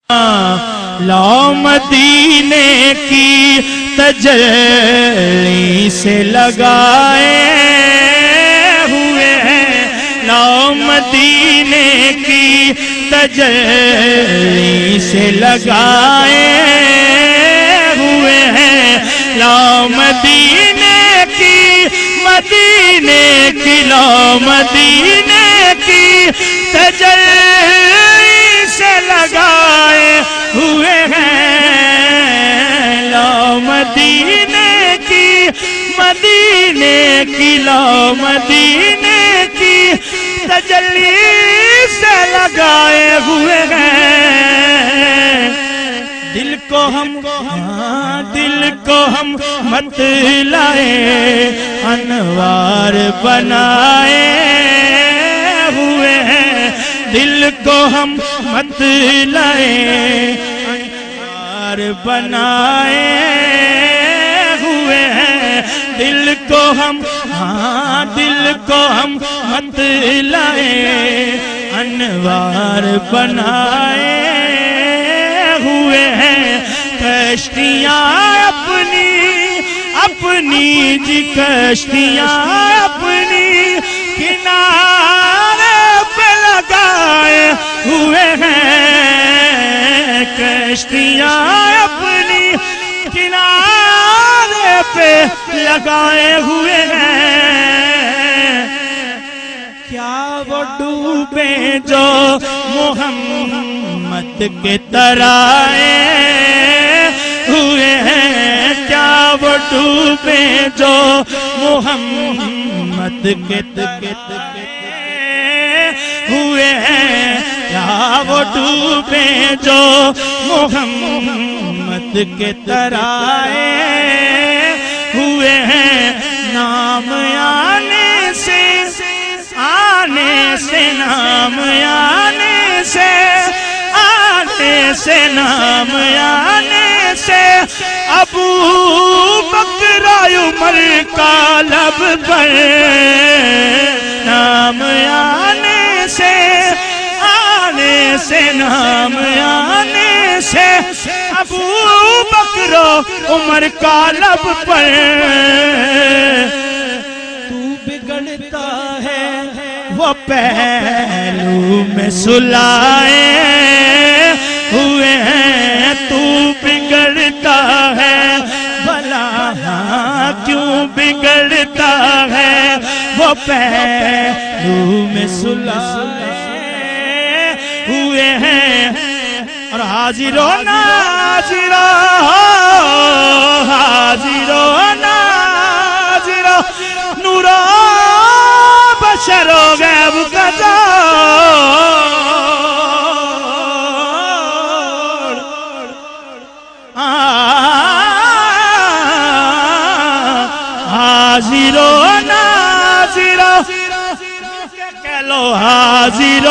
لو مدینے کی تجلی سے لگائے ہوئے ہیں، لو مدینے کی تجلی سے لگائے ہوئے ہیں، لو مدینے کی لو مدینے کی تجلی سے لگائے ہوئے ہیں، لو مدینے کی لو مدینے کی تجلی سے لگائے ہوئے ہیں۔ دل کو ہم مت لائے انوار بنائے ہوئے ہیں، دل کو ہم مت لائے انوار بنائے ہوئے ہیں، دل کو ہم مت لائے انوار بنائے ہوئے ہیں، کشتیاں اپنی جی کشتیاں اپنی کنارے پہ لگائے ہوئے ہیں، کشتیاں اپنی کنارے پہ لگائے ہوئے ہیں، کیا وہ ڈوبے جو محمد کے ترائے ہوئے ہیں، کیا وہ ڈوبے جو محمد کے ہوئے ہیں، کیا وہ ڈوبے جو محمد کے ترائے ہوئے ہیں، نام آنے نام آنے سے ابو بکر عمر کا لب پر، نام آنے سے ابو بکر عمر کا لب پر، تو بگڑتا ہے وہ پہلو میں سلائے ہوئے ہیں، تو بگڑتا ہے بھلا کیوں بگڑتا ہے وہ پہلو میں سلائے ہوئے ہیں، اور حاضر و ناظر نور بشر و غیب کا جوڑ، حاضر و ناظر کہہ لو، حاضر و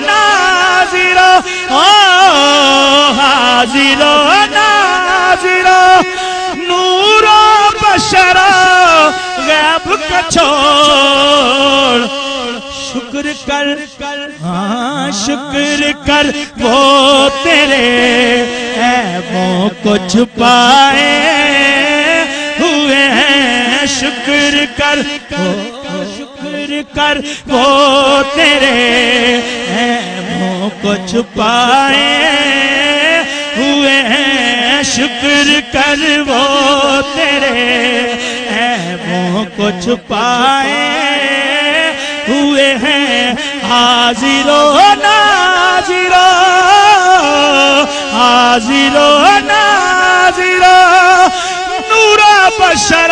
ناظر حاضر و ناظر نور و بشر غیب کا چھوڑ، شکر کر وہ تیرے عیبوں کو چھپائے ہوئے ہیں، شکر کر وہ تیرے عیبوں کو چھپائے ہوئے ہیں، شکر کر وہ تیرے عیبوں کو چھپائے ہوئے ہیں، حاضر و ناظر نور بشر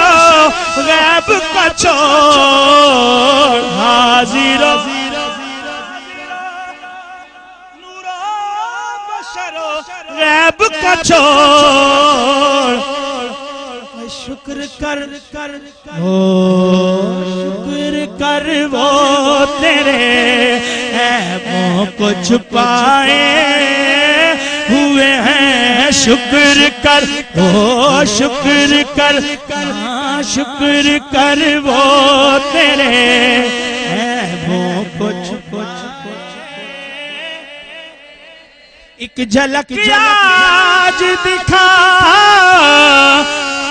غیب کا چھوڑ، حاضر نور بشر غیب کا چھوڑ، شکر کر وہ تیرے عیبوں کو چھپائے ہوئے ہیں، شکر کر وہ تیرے عیبوں کو چھپائے، ایک جھلک آج دکھا،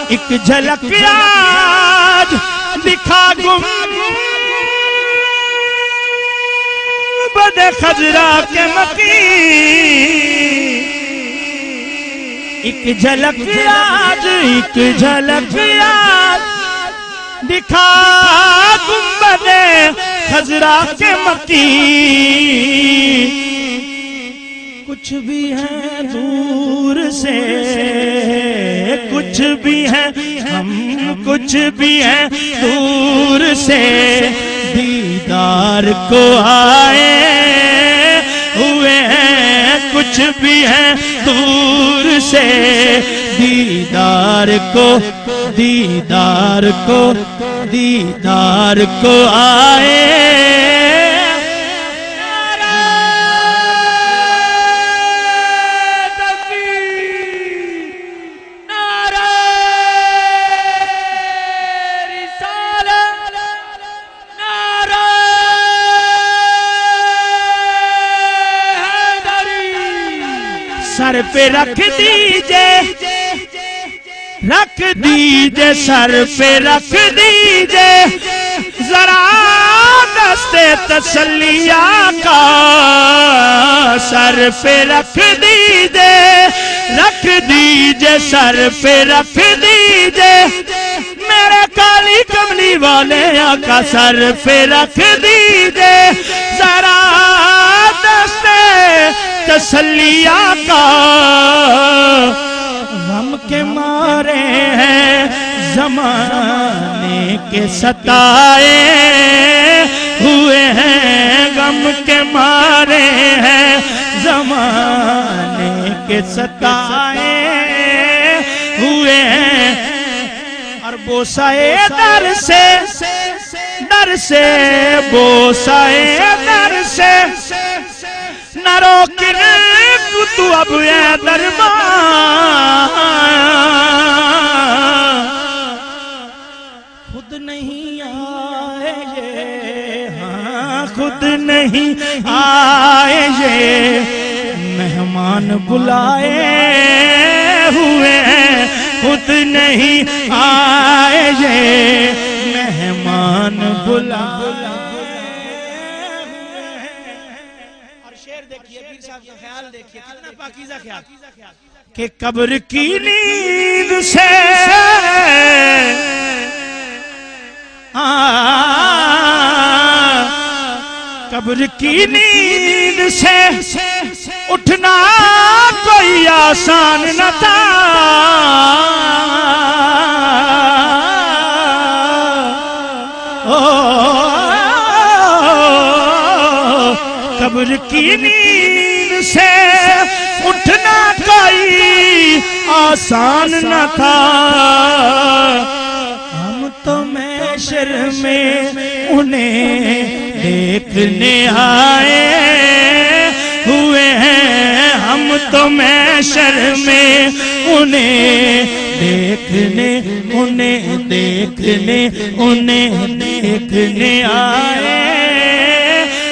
ایک جھلک آج دکھا گنبد خضرا کے مکین، ایک جھلک آج، ایک جھلک آج دکھا گنبد خضرا کے مکین، کچھ بھی ہے دور سے، کچھ بھی ہے ہم، کچھ بھی ہے دور سے دیدار کو آئے ہوئے ہیں، کچھ بھی ہے دور سے دیدار کو، دیدار کو، دیدار کو آئے۔ سر پہ رکھ دیجئے، رکھ دیجئے، سر پہ رکھ دیجئے ذرا دست تسلیہ کا، سر پہ رکھ دیجئے، رکھ دیجئے، سر پہ رکھ دیجئے میرے کالی کملی والے آقا، سر پہ رکھ دیجئے ذرا دست تسلیہ کا، غم کے مارے ہیں زمانے کے ستائے ہوئے ہیں، غم کے مارے ہیں زمانے کے ستائے ہوئے ہیں، اور بوسائے در سے، در سے بوسائے در سے نہ روکن تو اب اے دربان، خود نہیں آئے یہ، ہاں خود نہیں آئے یہ مہمان بلائے ہوئے ہیں، خود نہیں آئے یہ مہمان بلائے۔ خیال دیکھئے کتنا پاکیزہ خیال کہ قبر کی نیند سے قبر کی نیند سے اٹھنا کوئی آسان نہ تھا، قبر کی نیند سے اٹھنا کوئی آسان نہ تھا، ہم تو محشر میں انہیں دیکھنے آئے ہوئے ہیں، ہم تو محشر میں انہیں دیکھنے، انہیں دیکھنے، انہیں دیکھنے آئے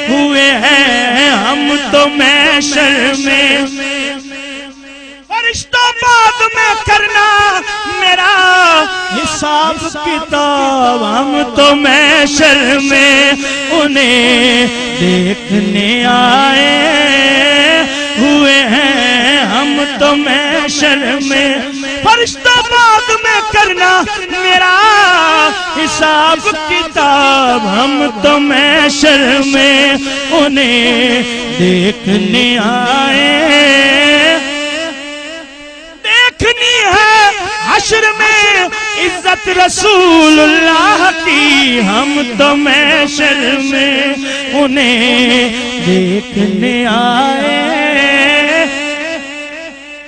ہوئے ہیں، ہم تو محشر میں۔ فرشتوں بعد میں کرنا میرا حساب کتاب، ہم تو محشر میں انہیں دیکھنے آئے ہوئے ہیں، ہم تو محشر میں۔ فرشتوں بعد میں کرنا میرا حساب کتاب، ہم تو محشر میں انہیں دیکھنے آئے، دیکھنی ہے حشر میں عزت رسول اللہ کی، ہم تو محشر میں انہیں دیکھنے آئے،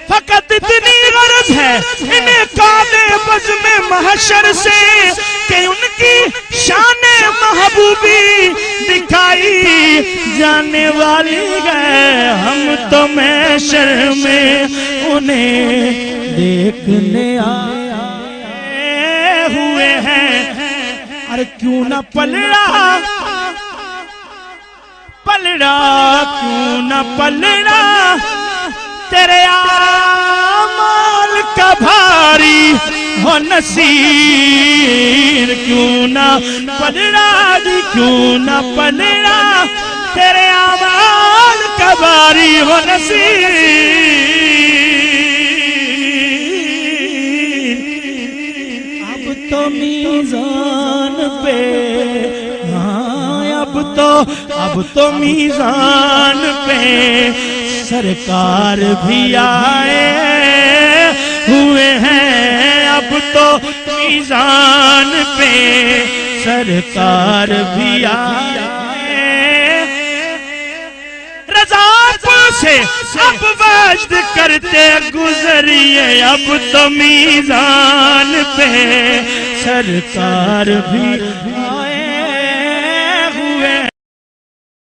فقط اتنی غرض ہے انہیں قادِ بزم محشر سے کہ ان کی شان محبوبی دکھائی جانے والی ہے، ہم تو محشر میں انہیں دیکھنے آئے ہوئے ہیں، ارے کیوں نہ پلڑا پلڑا، کیوں نہ پلڑا تیرے اعمال کا بھاری ہو نصیر کیوں نہ پلڑا جی کیوں نہ پلڑا تیرے اعمال کا بھاری ہو نصیر اب تو میزان پہ اب تو میزان پہ سرکار بھی آئے ہوئے ہیں اب تو میزان پہ سرکار بھی آئے رضا سے اب وجد کرتے گزریے اب تو میزان پہ سرکار بھی